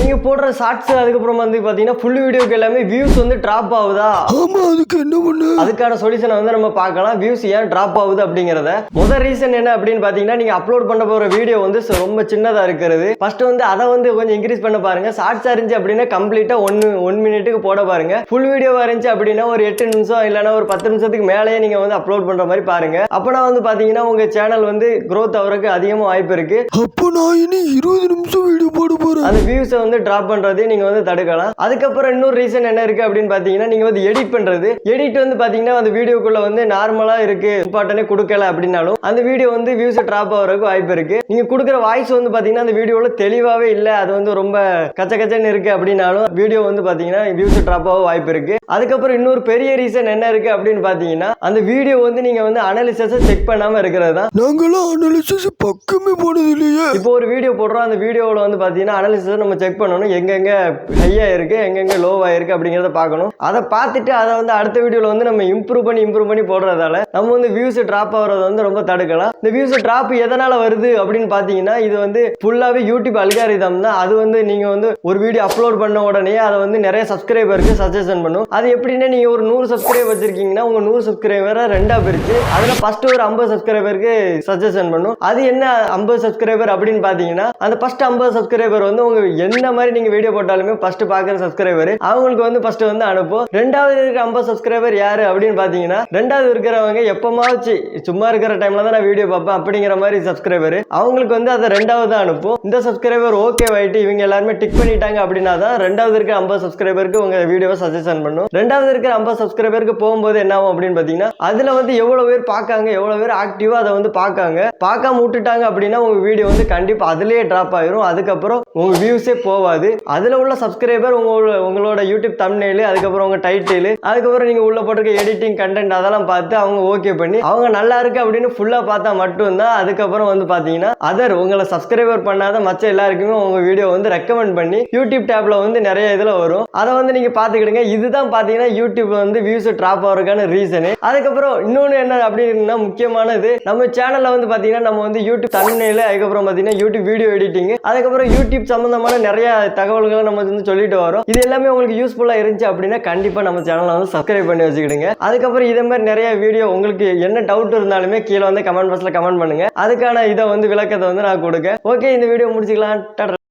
நீங்க போடுற ஷார்ட்ஸ் அதுக்கப்புறம் வந்து பாத்தீங்கன்னா ஃபுல் வீடியோக்கு எல்லாமே வியூஸ் வந்து டிராப் ஆகுதா? ஆமா, அதுக்கு என்ன பண்ணு? அதுக்கான சொல்யூஷனை வந்து நம்ம பார்க்கலாம். வியூஸ் ஏன் டிராப் ஆகுது அப்படிங்கறத. முதல் ரீசன் என்ன அப்படின்னு பாத்தீங்கன்னா, நீங்க அப்லோட் பண்ண போற வீடியோ வந்து ரொம்ப சின்னதா இருக்கிறது. ஃபர்ஸ்ட் வந்து அதை வந்து கொஞ்சம் இன்க்ரீஸ் பண்ண பாருங்க. ஷார்ட்ஸா இருந்துச்சு அப்படின்னா கம்ப்ளீட்டா ஒன் மினிட்டுக்கு போட பாருங்க. ஃபுல் வீடியோவா இருந்துச்சு அப்படின்னா ஒரு 8 நிமிஷம் இல்லைன்னா ஒரு 10 நிமிஷத்துக்கு மேலேயே நீங்க வந்து அப்லோட் பண்ற மாதிரி பாருங்க. அப்பனா வந்து பாத்தீங்கன்னா உங்க சேனல் வந்து growth ஆகிறதுக்கு அதிகமா வாய்ப்பு இருக்கு. அப்போ நான் இனி 20 நிமிஷம் வீடியோ போட போறேன். அந்த வியூஸை வந்து டிராப் பண்றதையும் நீங்க வந்து தடுக்கலாம். அதுக்கப்புறம் இன்னொரு ரீசன் என்ன இருக்கு அப்படின்னு பாத்தீங்கன்னா, நீங்க வந்து எடிட் பண்றது. எடிட் வந்து பாத்தீங்கன்னா அந்த வீடியோக்குள்ள வந்து நார்மலா இருக்கு, இம்பார்ட்டனே கொடுக்கல அப்படின்னாலும் அந்த வீடியோ வந்து வியூஸ் டிராப் ஆகிறதுக்கு வாய்ப்பு இருக்கு. நீங்க கொடுக்குற வாய்ஸ் வந்து பாத்தீங்கன்னா அந்த வீடியோல தெளிவாவே இல்ல, அது வந்து ரொம்ப கச்சன்னு இருக்கு அப்படின்னாலும் வீடியோ வந்து பாத்தீங்கன்னா வியூஸ் டிராப் ஆக வாய்ப்பு இருக்கு. அதுக்கப்புறம் இன்னொரு பெரிய ரீசன் என்ன இருக்கு அப்படின்னு பாத்தீங்கன்னா, அந்த வீடியோ வந்து நீங்க வந்து அனாலிசிஸை செக் பண்ணாம இருக்கிறது தான். நாங்களாம் அனாலிசிஸ் பக்கமே போனது இல்லையே. இப்போ ஒரு வீடியோ போடுறோம், அந்த வீடியோவில் வந்து பாத்தீங்கன்னா அனாலிசிஸ் நம்ம செக் பண்ணணும். எங்கெங்க ஹையா இருக்கு, எங்கெங்க லோவா இருக்கு அப்படிங்கிறத பார்க்கணும். அதை பார்த்துட்டு அதை வந்து அடுத்த வீடியோவில் வந்து நம்ம இம்ப்ரூவ் பண்ணி போடுறதால நம்ம வந்து வியூஸ் டிராப் ஆகிறத வந்து ரொம்ப தடுக்கலாம். இந்த வியூஸ் டிராப் எதனால வருது அப்படின்னு பாத்தீங்கன்னா, இது வந்து ஃபுல்லாவே யூடியூப் அல்காரிதம் தான். அது வந்து நீங்க வந்து ஒரு வீடியோ அப்லோட் பண்ண உடனே அதை வந்து நிறைய சப்ஸ்கிரைபருக்கு சஜஷன் பண்ணும். அது எப்படின்னா, நீங்க ஒரு 100 சப்ஸ்கிரைபர் வச்சிருக்கீங்கன்னா உங்க 100 சப்ஸ்கிரைபரை ரெண்டா பிரிச்சு அதுல ஃபர்ஸ்ட் ஒரு 50 சப்ஸ்கிரைபருக்கு சஜஷன் பண்ணும். அது என்ன 50 சப்ஸ்கிரைபர் அப்படின்னு பாத்தீங்கன்னா, அந்த ஃபர்ஸ்ட் 50 சப்ஸ்கிரைபர் வந்து உங்க என்ன மாதிரி நீங்க வீடியோ போட்டாலுமே ஃபர்ஸ்ட் பாக்குற சப்ஸ்கிரைபர் அவங்களுக்கு வந்து ஃபர்ஸ்ட் வந்து அனுப்பும். ரெண்டாவது இருக்கிற 50 சப்ஸ்கிரைபர் யாரு அப்படின்னு பாத்தீங்கன்னா, ரெண்டாவது இருக்கிறவங்க எப்பமாச்சு சும்மா இருக்கிற டைம்ல தான் நான் வீடியோ பார்ப்பேன் அப்படிங்கிற மாதிரி சப்ஸ்கிரைபர் அவங்களுக்கு வந்து அதை ரெண்டாவது தான் அனுப்பும். இந்த சப்ஸ்கிரைபர் ஓகே ஆயிட்டு இவங்க எல்லாருமே டிக் பண்ணிட்டாங்க அப்படின்னா தான் ரெண்டாவது இருக்கிற 50 சப்ஸ்கிரைபருக்கு உங்க வீடியோவை சஜஷன் பண்ணும். ரெண்டாவது இருக்கிற 50 சப்ஸ்கிரைபருக்கு போகும்போது என்ன ஆகும் அப்படின்னு பாத்தீங்கன்னா, அதுல வந்து எவ்வளவு பேர் பார்க்காங்க, எவ்வளவு பேர் ஆக்டிவா அதை வந்து பார்க்காங்க. பார்க்காம விட்டுட்டாங்க அப்படின்னா உங்க வீடியோ வந்து கண்டிப்பா அதுலயே டிராப் ஆயிரும். அதுக்கப்புறம் உங்க வியூஸே போவாது. அதுல உள்ள சப்ஸ்கிரைபர் உங்களோட யூடியூப் தம்ப்நெயில், அதுக்கப்புறம் உங்க டைட்டில், அதுக்கப்புறம் நீங்க உள்ள போட்டிருக்க எடிட்டிங் கண்டென்ட் அதெல்லாம் பார்த்து அவங்க ஓகே பண்ணி அவங்க நல்லா இருக்கு அப்படின்னு ஃபுல்லா பார்த்தா மட்டும்தான் அதுக்கப்புறம் வந்து பாத்தீங்கன்னா உங்களை சப்ஸ்கிரைபர் பண்ணாத மற்ற எல்லாருக்குமே உங்க வீடியோ வந்து ரெக்கமெண்ட் பண்ணி யூடியூப் டேப்ல வந்து நிறைய இதுல வரும். அதை வந்து நீங்க பாத்துக்கிடுங்க. இதுதான் பாத்தீங்கன்னா யூடியூப் வந்து வியூஸ் டிராப் ஆகிறதுக்கான ரீசனு. அதுக்கப்புறம் இன்னொன்னு என்ன அப்படின்னா, முக்கியமானது நம்ம சேனல்ல வந்து பாத்தீங்கன்னா நம்ம வந்து யூடியூப் தம்ப்நெயில், அதுக்கப்புறம் பாத்தீங்கன்னா யூடியூப் வீடியோ எடிட்டிங், அதுக்கப்புறம் யூடியூப் சம்பந்தமான நிறைய தகவல்களை நம்ம வந்து சொல்லிட்டு வரோம். இது எல்லாமே உங்களுக்கு யூஸ்ஃபுல்லா இருந்துச்சு அப்படின்னா கண்டிப்பா நம்ம சேனலை வந்து சப்ஸ்கிரைப் பண்ணி வச்சுக்கிடுங்க. அதுக்கப்புறம் இதே மாதிரி நிறைய வீடியோ உங்களுக்கு என்ன டவுட் இருந்தாலுமே கீழே வந்து கமெண்ட் பாக்ஸ்ல கமெண்ட் பண்ணுங்க. அதுக்கான இதை வந்து விளக்கத்தை வந்து நான் கொடுக்க. ஓகே, இந்த வீடியோ முடிச்சுக்கலாம்.